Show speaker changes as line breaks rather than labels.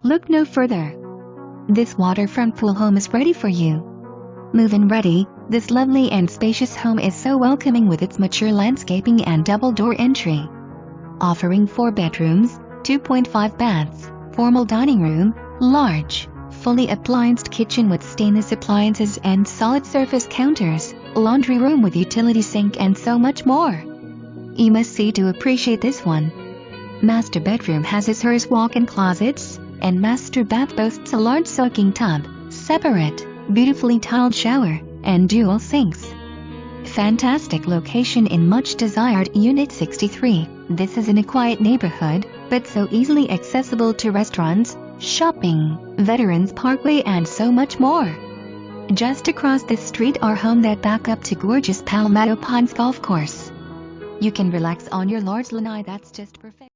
Look no further. This waterfront pool home is ready for you. Move-in ready. This lovely and spacious home is so welcoming with its mature landscaping and double-door entry. Offering 4 bedrooms, 2.5 baths, formal dining room, large, fully applianced kitchen with stainless appliances and solid surface counters, laundry room with utility sink and so much more. You must see to appreciate this one. Master bedroom has his/hers walk-in closets, and master bath boasts a large soaking tub, separate, beautifully tiled shower, and dual sinks. Fantastic location in much desired Unit 63. This is in a quiet neighborhood, but so easily accessible to restaurants, shopping, Veterans Parkway and so much more. Just across the street are homes that back up to gorgeous Palmetto Pines Golf Course. You can relax on your large lanai that's just perfect.